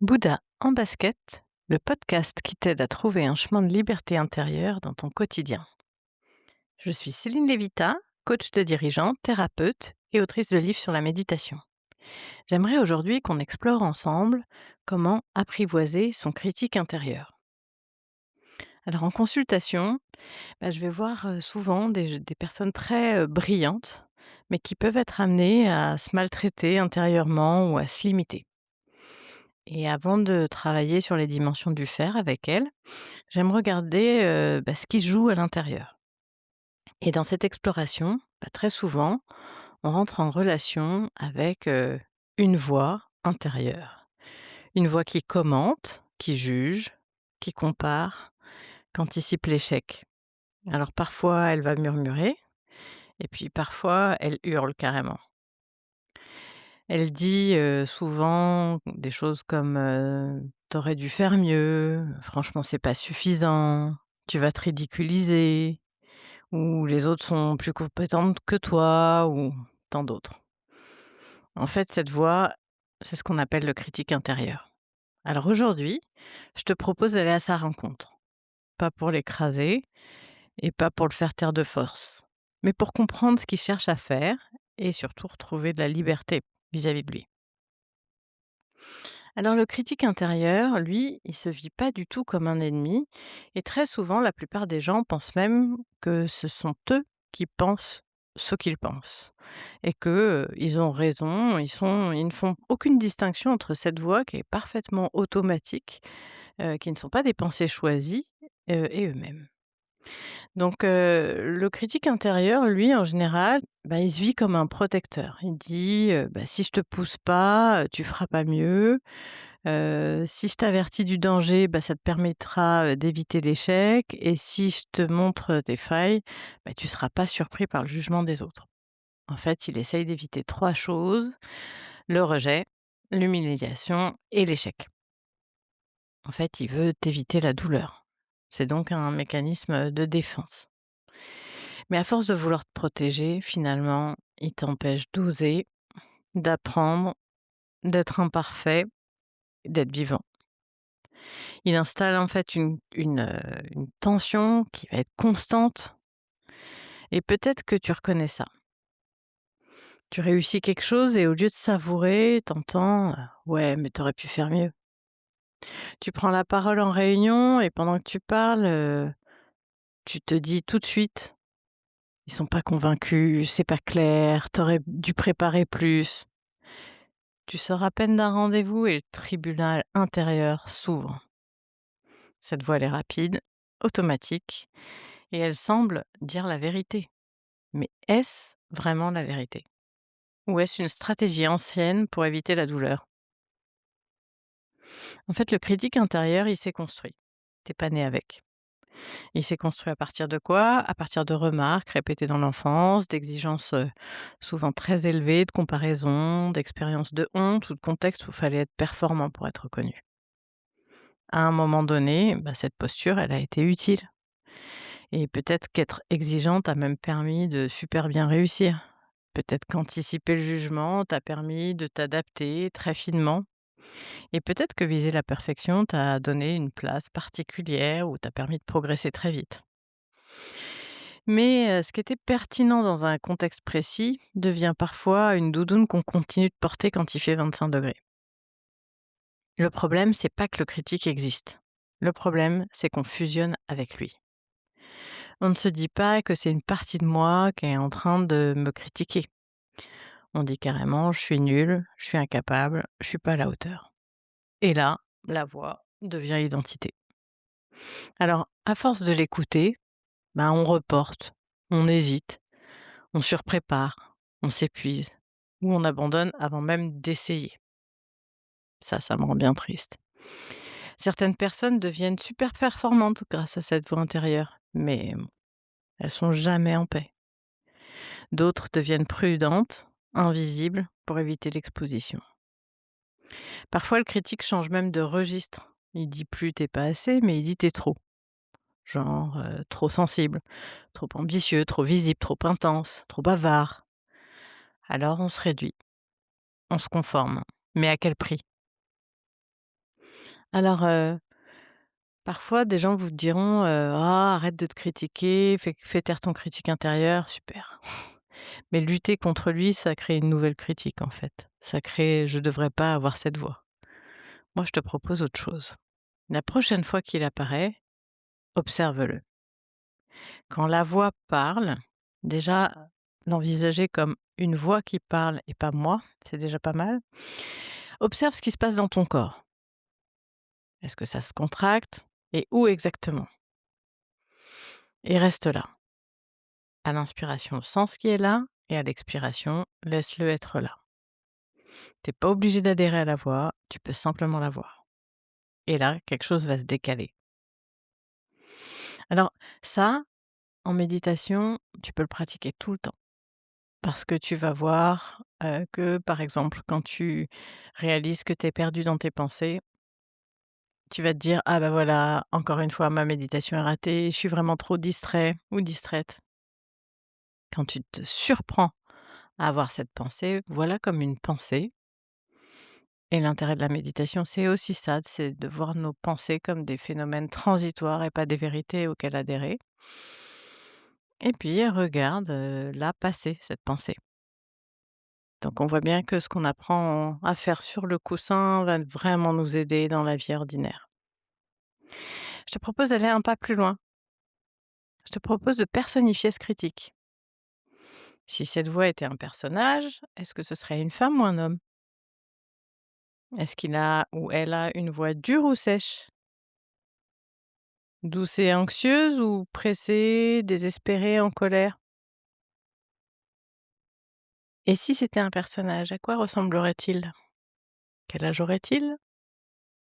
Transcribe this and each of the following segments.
Bouddha en basket, le podcast qui t'aide à trouver un chemin de liberté intérieure dans ton quotidien. Je suis Céline Lévita, coach de dirigeants, thérapeute et autrice de livres sur la méditation. J'aimerais aujourd'hui qu'on explore ensemble comment apprivoiser son critique intérieur. Alors en consultation, je vais voir souvent des personnes très brillantes, mais qui peuvent être amenées à se maltraiter intérieurement ou à se limiter. Et avant de travailler sur les dimensions du faire avec elles, j'aime regarder, ce qui se joue à l'intérieur. Et dans cette exploration, très souvent, on rentre en relation avec, une voix intérieure. Une voix qui commente, qui juge, qui compare, qui anticipe l'échec. Alors parfois, elle va murmurer et puis parfois, elle hurle carrément. Elle dit, souvent des choses comme, «Tu dû faire mieux», «Franchement, c'est pas suffisant», «Tu vas te ridiculiser», ou «Les autres sont plus compétentes que toi», ou tant d'autres. En fait, cette voix, c'est ce qu'on appelle le critique intérieur. Alors aujourd'hui, je te propose d'aller à sa rencontre. Pas pour l'écraser et pas pour le faire taire de force, mais pour comprendre ce qu'il cherche à faire et surtout retrouver de la liberté vis-à-vis de lui. Alors le critique intérieur, lui, il se vit pas du tout comme un ennemi et très souvent, la plupart des gens pensent même que ce sont eux qui pensent ce qu'ils pensent et que, ils ont raison, ils ne font aucune distinction entre cette voix qui est parfaitement automatique, qui ne sont pas des pensées choisies, et eux-mêmes. Donc le critique intérieur, lui, en général, il se vit comme un protecteur. Il dit, «Si je te pousse pas, tu feras pas mieux. Si je t'avertis du danger, ça te permettra, d'éviter l'échec et si je te montre tes failles, tu seras pas surpris par le jugement des autres». En fait, il essaye d'éviter 3 choses: le rejet, l'humiliation et l'échec. En fait, il veut t'éviter la douleur. C'est donc un mécanisme de défense. Mais à force de vouloir te protéger, finalement, il t'empêche d'oser, d'apprendre, d'être imparfait, d'être vivant. Il installe en fait une tension qui va être constante et peut-être que tu reconnais ça. Tu réussis quelque chose et au lieu de savourer, t'entends: «Ouais, mais t'aurais pu faire mieux». Tu prends la parole en réunion et pendant que tu parles, tu te dis tout de suite: «Ils sont pas convaincus, c'est pas clair, t'aurais dû préparer plus». Tu sors à peine d'un rendez-vous et le tribunal intérieur s'ouvre. Cette voix, elle est rapide, automatique et elle semble dire la vérité. Mais est-ce vraiment la vérité? Ou est-ce une stratégie ancienne pour éviter la douleur? En fait, le critique intérieur, il s'est construit. T'es pas né avec. Il s'est construit à partir de quoi? À partir de remarques répétées dans l'enfance, d'exigences souvent très élevées, de comparaisons, d'expériences de honte ou de contextes où il fallait être performant pour être reconnu. À un moment donné, cette posture, elle a été utile. Et peut-être qu'être exigeante a même permis de super bien réussir. Peut-être qu'anticiper le jugement t'a permis de t'adapter très finement. Et peut-être que viser la perfection t'a donné une place particulière ou t'a permis de progresser très vite. Mais ce qui était pertinent dans un contexte précis devient parfois une doudoune qu'on continue de porter quand il fait 25 degrés. Le problème, c'est pas que le critique existe. Le problème, c'est qu'on fusionne avec lui. On ne se dit pas que c'est une partie de moi qui est en train de me critiquer. On dit carrément: «Je suis nul, je suis incapable, je suis pas à la hauteur». Et là, la voix devient identité. Alors, à force de l'écouter, on reporte, on hésite, on surprépare, on s'épuise ou on abandonne avant même d'essayer. Ça me rend bien triste. Certaines personnes deviennent super performantes grâce à cette voix intérieure, mais bon, elles sont jamais en paix. D'autres deviennent prudentes, invisibles, pour éviter l'exposition. Parfois, le critique change même de registre. Il dit plus «tu pas assez», mais il dit «tu trop». Genre, trop sensible, trop ambitieux, trop visible, trop intense, trop bavard. Alors on se réduit, on se conforme. Mais à quel prix? Alors, parfois des gens vous diront, «Ah arrête de te critiquer, fais taire ton critique intérieur», super. Mais lutter contre lui, ça crée une nouvelle critique en fait. Ça crée: «Je devrais pas avoir cette voix». Moi, je te propose autre chose. La prochaine fois qu'il apparaît, observe-le. Quand la voix parle, déjà, l'envisager comme une voix qui parle et pas moi, c'est déjà pas mal. Observe ce qui se passe dans ton corps. Est-ce que ça se contracte et où exactement? Et reste là. À l'inspiration, sens ce qui est là et à l'expiration, laisse-le être là. T'es pas obligé d'adhérer à la voix, tu peux simplement la voir. Et là, quelque chose va se décaler. Alors ça, en méditation, tu peux le pratiquer tout le temps. Parce que tu vas voir, que, par exemple, quand tu réalises que tu es perdu dans tes pensées, tu vas te dire: «Ah bah, voilà, encore une fois, ma méditation est ratée, je suis vraiment trop distrait ou distraite». Quand tu te surprends à avoir cette pensée, voilà comme une pensée et l'intérêt de la méditation, c'est aussi ça, c'est de voir nos pensées comme des phénomènes transitoires et pas des vérités auxquelles adhérer et puis regarde, là passer cette pensée. Donc on voit bien que ce qu'on apprend à faire sur le coussin va vraiment nous aider dans la vie ordinaire. Je te propose d'aller un pas plus loin. Je te propose de personnifier ce critique. Si cette voix était un personnage, est-ce que ce serait une femme ou un homme? Est-ce qu'il a ou elle a une voix dure ou sèche? Douce et anxieuse ou pressée, désespérée, en colère? Et si c'était un personnage, à quoi ressemblerait-il? Quel âge aurait-il?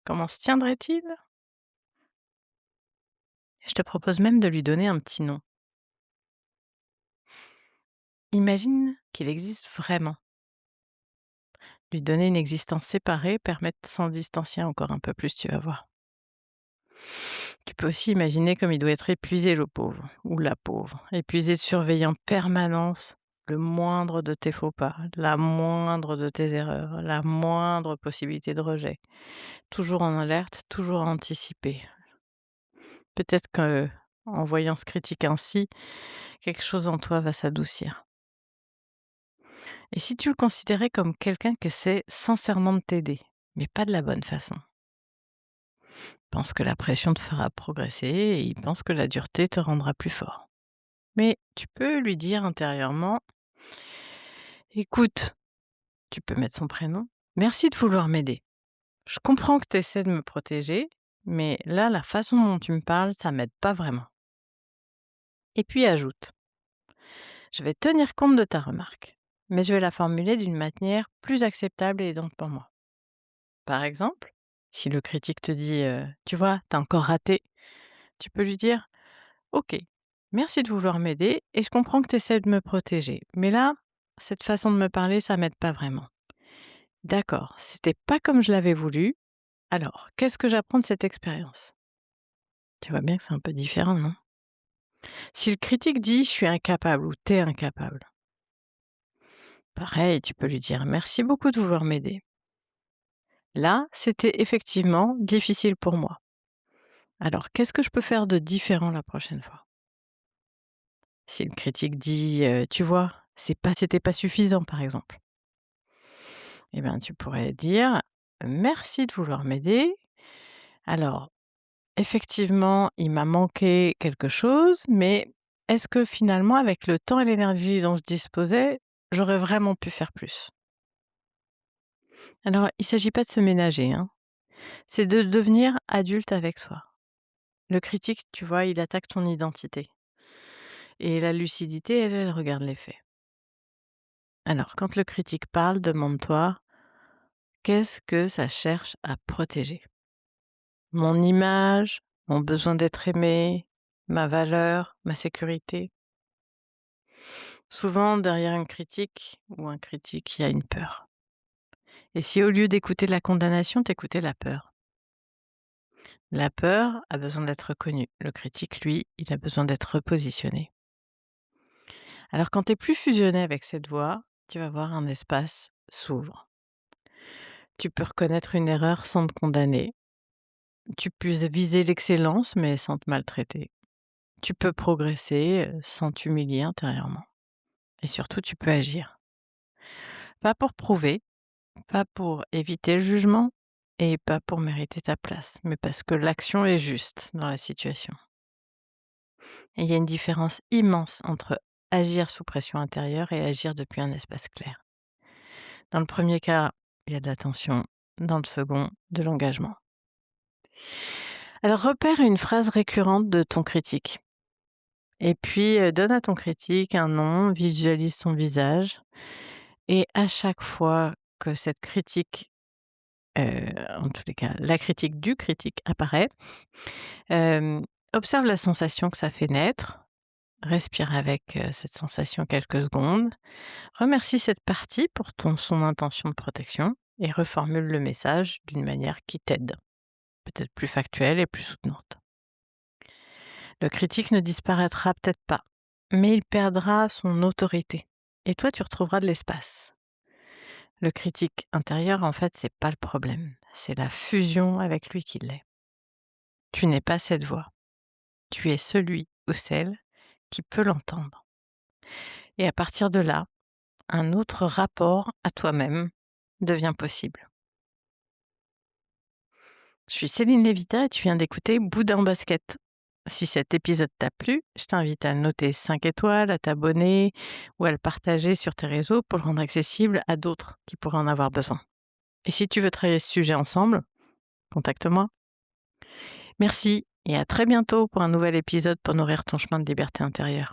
Comment se tiendrait-il? Je te propose même de lui donner un petit nom. Imagine qu'il existe vraiment. Lui donner une existence séparée permet de s'en distancier encore un peu plus, tu vas voir. Tu peux aussi imaginer comme il doit être épuisé le pauvre, ou la pauvre, épuisé de surveiller en permanence le moindre de tes faux pas, la moindre de tes erreurs, la moindre possibilité de rejet. Toujours en alerte, toujours à anticiper. Peut-être que en voyant ce critique ainsi, quelque chose en toi va s'adoucir. Et si tu le considérais comme quelqu'un qui essaie sincèrement de t'aider, mais pas de la bonne façon? Pense que la pression te fera progresser et il pense que la dureté te rendra plus fort. Mais tu peux lui dire intérieurement: «Écoute», tu peux mettre son prénom, «Merci de vouloir m'aider. Je comprends que tu essaies de me protéger, mais là, la façon dont tu me parles, ça m'aide pas vraiment». Et puis ajoute: «Je vais tenir compte de ta remarque, mais je vais la formuler d'une manière plus acceptable et aidante pour moi». Par exemple, si le critique te dit, «Tu vois, tu encore raté», tu peux lui dire: OK, merci de vouloir m'aider et je comprends que tu essaies de me protéger. Mais là, cette façon de me parler, ça m'aide pas vraiment. D'accord, c'était pas comme je l'avais voulu. Alors, qu'est-ce que j'apprends de cette expérience? Tu vois bien que c'est un peu différent, non? Si le critique dit je suis incapable ou t'es incapable, pareil, tu peux lui dire merci beaucoup de vouloir m'aider. Là, c'était effectivement difficile pour moi. Alors, qu'est-ce que je peux faire de différent la prochaine fois? Si le critique dit tu vois, c'était pas suffisant, par exemple. Eh bien, tu pourrais dire: «Merci de vouloir m'aider. Alors, effectivement, il m'a manqué quelque chose, mais est-ce que finalement, avec le temps et l'énergie dont je disposais, j'aurais vraiment pu faire plus?» Alors, il ne s'agit pas de se ménager, hein, c'est de devenir adulte avec soi. Le critique, tu vois, il attaque ton identité et la lucidité, elle, elle regarde les faits. Alors, quand le critique parle, demande-toi: «Qu'est-ce que ça cherche à protéger? Mon image, mon besoin d'être aimé, ma valeur, ma sécurité?» Souvent, derrière une critique ou un critique, il y a une peur. Et si au lieu d'écouter la condamnation, t'écoutais la peur? La peur a besoin d'être reconnue. Le critique, lui, il a besoin d'être repositionné. Alors quand tu es plus fusionné avec cette voix, tu vas voir un espace s'ouvre. Tu peux reconnaître une erreur sans te condamner. Tu peux viser l'excellence, mais sans te maltraiter. Tu peux progresser, sans t'humilier intérieurement et surtout tu peux agir. Pas pour prouver, pas pour éviter le jugement et pas pour mériter ta place, mais parce que l'action est juste dans la situation. Et il y a une différence immense entre agir sous pression intérieure et agir depuis un espace clair. Dans le premier cas, il y a de la tension, dans le second, de l'engagement. Alors repère une phrase récurrente de ton critique et puis, donne à ton critique un nom, visualise son visage et à chaque fois que cette critique, en tous les cas, la critique du critique apparaît, hem, observe la sensation que ça fait naître, respire avec, cette sensation quelques secondes, remercie cette partie pour son intention de protection et reformule le message d'une manière qui t'aide, peut-être plus factuelle et plus soutenante. Le critique ne disparaîtra peut-être pas, mais il perdra son autorité et toi tu retrouveras de l'espace. Le critique intérieur, en fait, c'est pas le problème, c'est la fusion avec lui qui l'est. Tu n'es pas cette voix, tu es celui ou celle qui peut l'entendre. Et à partir de là, un autre rapport à toi-même devient possible. Je suis Céline Lévita et tu viens d'écouter Boudin Basket. Si cet épisode t'a plu, je t'invite à noter 5 étoiles, à t'abonner ou à le partager sur tes réseaux pour le rendre accessible à d'autres qui pourraient en avoir besoin. Et si tu veux travailler ce sujet ensemble, contacte-moi. Merci et à très bientôt pour un nouvel épisode pour nourrir ton chemin de liberté intérieure.